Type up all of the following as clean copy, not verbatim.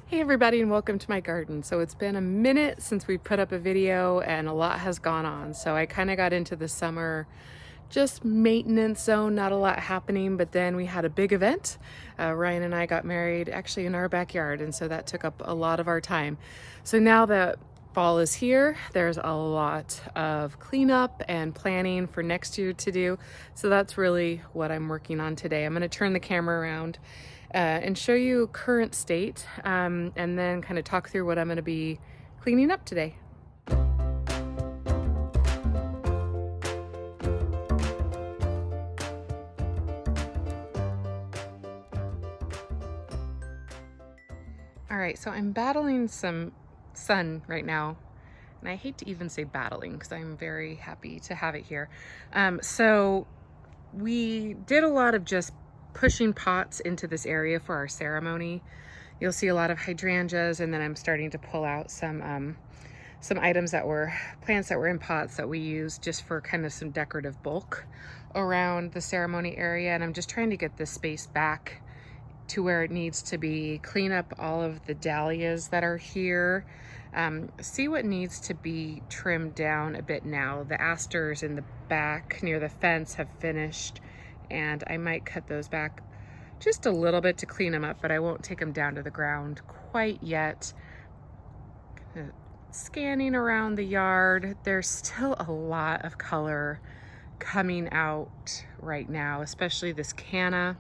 Hey everybody, and welcome to my garden. So it's been a minute since we put up a video and a lot has gone on. So I kind of got into the summer just maintenance zone, not a lot happening, but then we had a big event. Ryan and I got married actually in our backyard, and so that took up a lot of our time. So now that fall is here, there's a lot of cleanup and planning for next year to do. So that's really what I'm working on today. I'm going to turn the camera around and show you current state, and then kind of talk through what I'm going to be cleaning up today. All right, so I'm battling some sun right now, and I hate to even say battling because I'm very happy to have it here. So we did a lot of just pushing pots into this area for our ceremony. You'll see a lot of hydrangeas, and then I'm starting to pull out some items that were plants that were in pots that we used just for kind of some decorative bulk around the ceremony area. And I'm just trying to get this space back to where it needs to be, clean up all of the dahlias that are here, see what needs to be trimmed down a bit now. The asters in the back near the fence have finished, and I might cut those back just a little bit to clean them up, but I won't take them down to the ground quite yet. Scanning around the yard, there's still a lot of color coming out right now, especially this canna.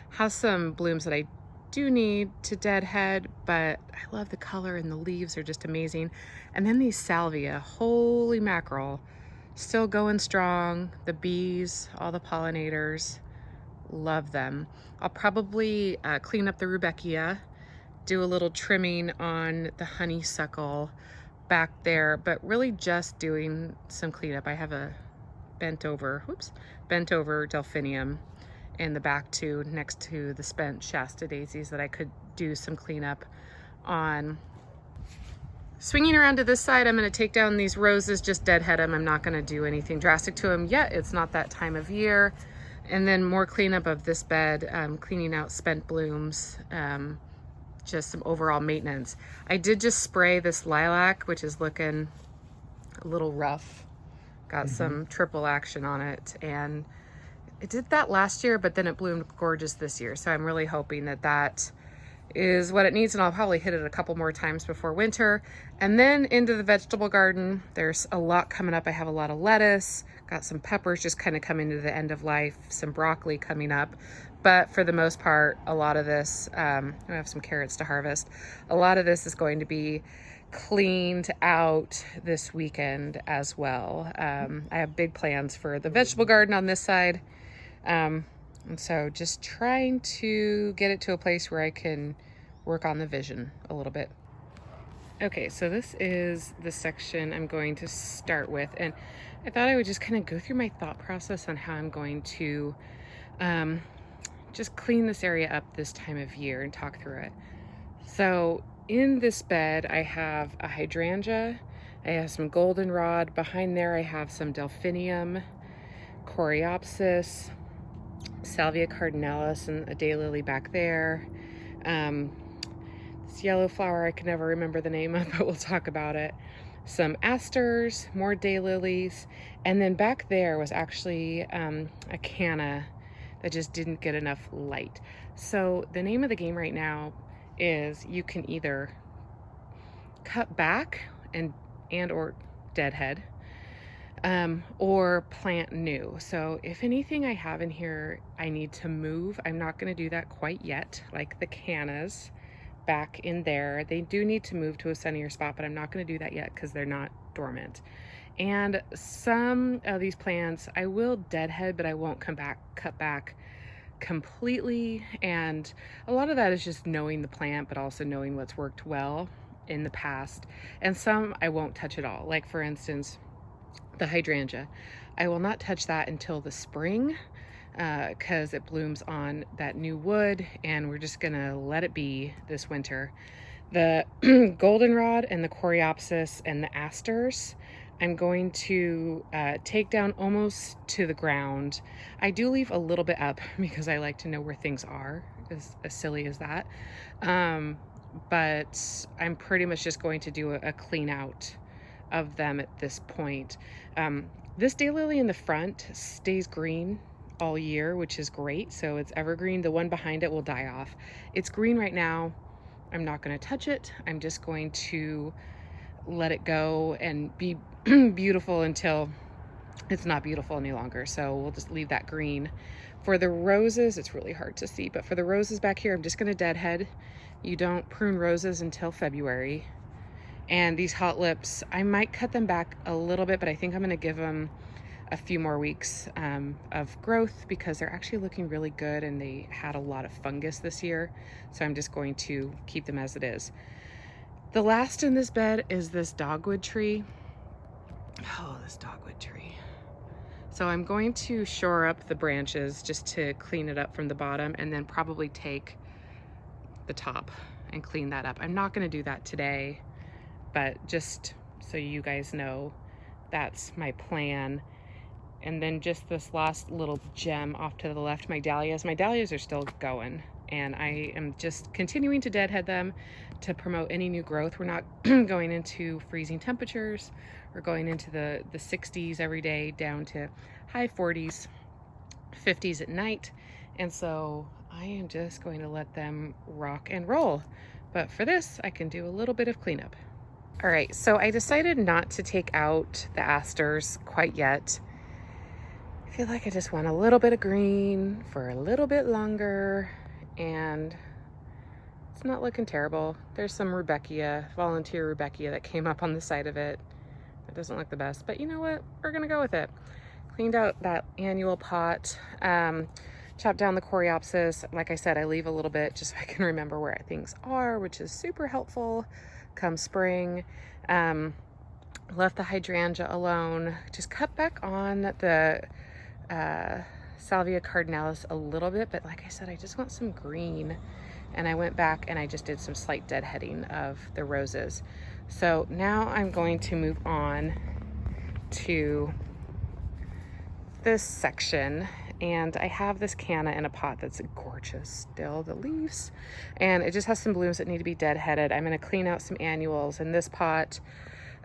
Has some blooms that I do need to deadhead, but I love the color and the leaves are just amazing. And then these salvia, holy mackerel, still going strong. The bees, all the pollinators, love them. I'll probably clean up the rudbeckia, do a little trimming on the honeysuckle back there, but really just doing some cleanup. I have a bent over delphinium in the back too, next to the spent Shasta daisies that I could do some cleanup on. Swinging around to this side, I'm going to take down these roses, just deadhead them. I'm not going to do anything drastic to them yet. It's not that time of year. And then more cleanup of this bed, cleaning out spent blooms, just some overall maintenance. I did just spray this lilac, which is looking a little rough. Got some triple action on it, and it did that last year, but then it bloomed gorgeous this year. So I'm really hoping that that is what it needs, and I'll probably hit it a couple more times before winter. And then into the vegetable garden, there's a lot coming up. I have a lot of lettuce, got some peppers just kind of coming to the end of life, some broccoli coming up. But for the most part, a lot of this, I have some carrots to harvest. A lot of this is going to be cleaned out this weekend as well. I have big plans for the vegetable garden on this side. And so just trying to get it to a place where I can work on the vision a little bit. Okay, so this is the section I'm going to start with, and I thought I would just kind of go through my thought process on how I'm going to just clean this area up this time of year and talk through it. So in this bed, I have a hydrangea, I have some goldenrod. Behind there, I have some delphinium, coreopsis, salvia cardinalis, and a daylily back there. This yellow flower I can never remember the name of, but we'll talk about it. Some asters, more daylilies, and then back there was actually a canna that just didn't get enough light. So the name of the game right now is you can either cut back and or deadhead, or plant new. So if anything I have in here I need to move, I'm not going to do that quite yet. Like the cannas back in there, they do need to move to a sunnier spot, but I'm not going to do that yet because they're not dormant. And some of these plants I will deadhead, but I won't cut back completely. And a lot of that is just knowing the plant, but also knowing what's worked well in the past. And some I won't touch at all. Like for instance, the hydrangea, I will not touch that until the spring because it blooms on that new wood, and we're just gonna let it be this winter. The goldenrod and the coreopsis and the asters, I'm going to take down almost to the ground. I do leave a little bit up because I like to know where things are, as silly as that. but I'm pretty much just going to do a clean out of them at this point. This daylily in the front stays green all year, which is great. So it's evergreen. The one behind it will die off. It's green right now. I'm not going to touch it. I'm just going to let it go and be beautiful until it's not beautiful any longer. So we'll just leave that green. For the roses, it's really hard to see, but for the roses back here, I'm just going to deadhead. You don't prune roses until February. And these hot lips, I might cut them back a little bit, but I think I'm going to give them a few more weeks of growth because they're actually looking really good and they had a lot of fungus this year. So I'm just going to keep them as it is. The last in this bed is this dogwood tree. Oh, this dogwood tree. So I'm going to shore up the branches just to clean it up from the bottom and then probably take the top and clean that up. I'm not going to do that today, but just so you guys know, that's my plan. And then just this last little gem off to the left, my dahlias. My dahlias are still going, and I am just continuing to deadhead them to promote any new growth. We're not going into freezing temperatures. We're going into the 60s every day down to high 40s, 50s at night. And so I am just going to let them rock and roll. But for this, I can do a little bit of cleanup. All right, so I decided not to take out the asters quite yet. I feel like I just want a little bit of green for a little bit longer, and it's not looking terrible. There's some rudbeckia, volunteer rudbeckia that came up on the side of it. It doesn't look the best, but you know what? We're gonna go with it. Cleaned out that annual pot, chopped down the coreopsis. Like I said, I leave a little bit just so I can remember where things are, which is super helpful come spring. Left the hydrangea alone. Just cut back on the Salvia cardinalis a little bit, but like I said, I just want some green. And I went back and I just did some slight deadheading of the roses. So now I'm going to move on to this section, and I have this canna in a pot that's gorgeous still, the leaves, and it just has some blooms that need to be deadheaded. I'm going to clean out some annuals in this pot.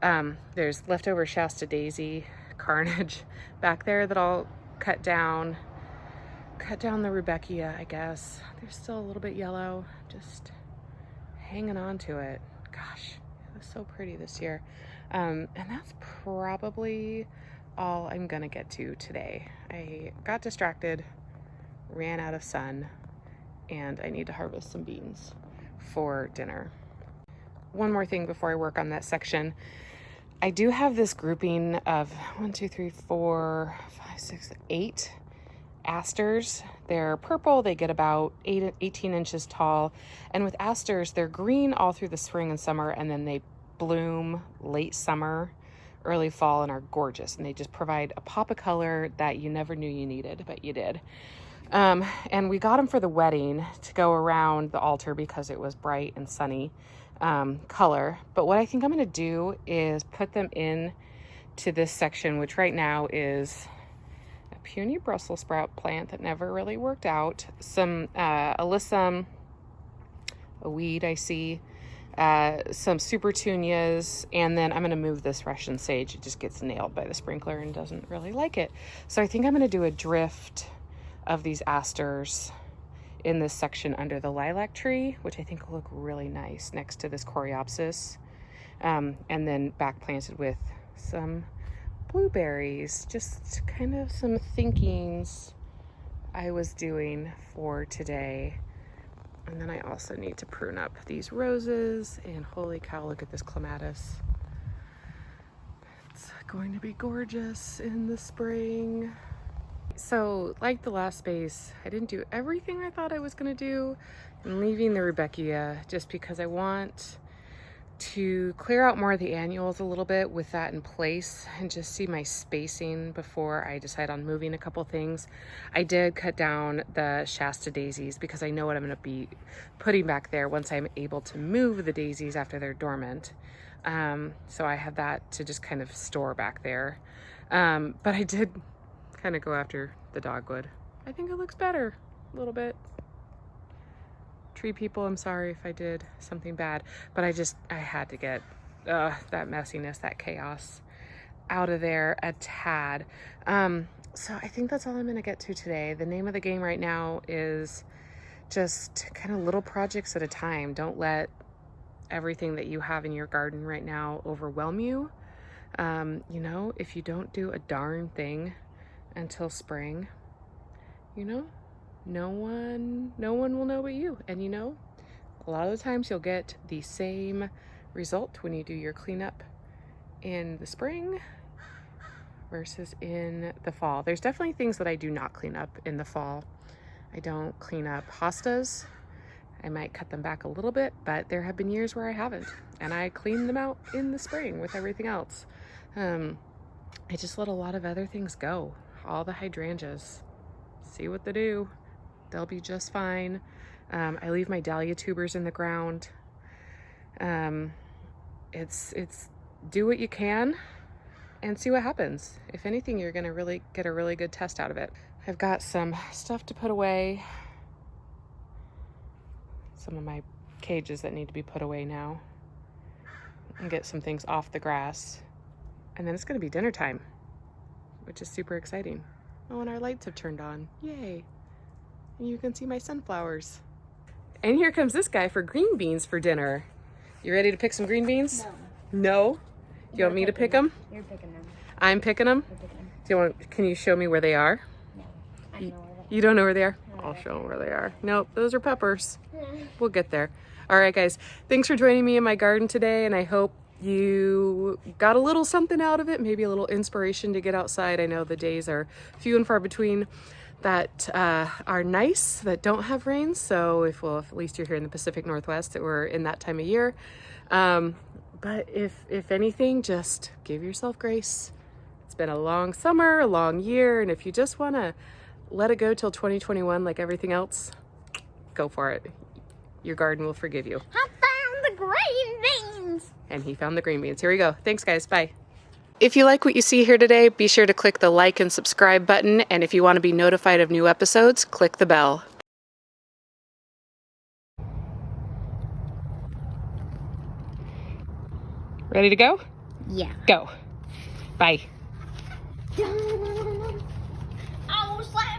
There's leftover Shasta daisy carnage back there that I'll cut down the rudbeckia, I guess. They're still a little bit yellow, just hanging on to it. Gosh, it was so pretty this year. And that's probably all I'm gonna get to today. I got distracted, ran out of sun, and I need to harvest some beans for dinner. One more thing before I work on that section. I do have this grouping of 8 asters. They're purple. They get about 18 inches tall. And with asters, they're green all through the spring and summer, and then they bloom late summer, early fall, and are gorgeous. And they just provide a pop of color that you never knew you needed, but you did. And we got them for the wedding to go around the altar because it was bright and sunny color. But what I think I'm going to do is put them in to this section, which right now is a puny Brussels sprout plant that never really worked out. Some alyssum, a weed I see, some supertunias, and then I'm going to move this Russian sage. It just gets nailed by the sprinkler and doesn't really like it. So I think I'm going to do a drift of these asters in this section under the lilac tree, which I think will look really nice next to this coreopsis, and then back planted with some blueberries. Just kind of some thinkings I was doing for today. And then I also need to prune up these roses, and holy cow, look at this clematis. It's going to be gorgeous in the spring. So like the last space, I didn't do everything I thought I was going to do. I'm leaving the rudbeckia just because I want to clear out more of the annuals a little bit with that in place and just see my spacing before I decide on moving a couple things. I did cut down the Shasta daisies because I know what I'm going to be putting back there once I'm able to move the daisies after they're dormant. So I have that to just kind of store back there. But I did kind of go after the dogwood. I think it looks better a little bit. tree people, I'm sorry if I did something bad, but I had to get that messiness, that chaos out of there a tad. So I think that's all I'm gonna get to today. The name of the game right now is just kind of little projects at a time. Don't let everything that you have in your garden right now overwhelm you. You know, if you don't do a darn thing until spring, you know, no one will know but you. And you know, a lot of the times you'll get the same result when you do your cleanup in the spring versus in the fall. There's definitely things that I do not clean up in the fall. I don't clean up hostas. I might cut them back a little bit, but there have been years where I haven't, and I clean them out in the spring with everything else. I just let a lot of other things go. All the hydrangeas, see what they do. They'll be just fine. I leave my dahlia tubers in the ground. It's do what you can and see what happens. If anything, you're gonna really get a really good test out of it. I've got some stuff to put away. Some of my cages that need to be put away now. And get some things off the grass. And then it's gonna be dinner time, which is super exciting. Oh, and our lights have turned on, yay. And you can see my sunflowers. And here comes this guy for green beans for dinner. You ready to pick some green beans? No. No? Do you want me to pick them? You're picking them. I'm picking them? You're picking them. Do you want? Can you show me where they are? No. I don't know where they are. You don't know where they are? No. I'll show them where they are. Nope, those are peppers. We'll get there. All right, guys. Thanks for joining me in my garden today, and I hope you got a little something out of it, maybe a little inspiration to get outside. I know the days are few and far between that are nice, that don't have rain. So if at least you're here in the Pacific Northwest, that we're in that time of year. But if anything, just give yourself grace. It's been a long summer, a long year, and if you just want to let it go till 2021 like everything else, go for it. Your garden will forgive you. I found the green beans! And he found the green beans. Here we go. Thanks, guys. Bye. If you like what you see here today, be sure to click the like and subscribe button. And if you want to be notified of new episodes, click the bell. Ready to go? Yeah. Go. Bye. I was like,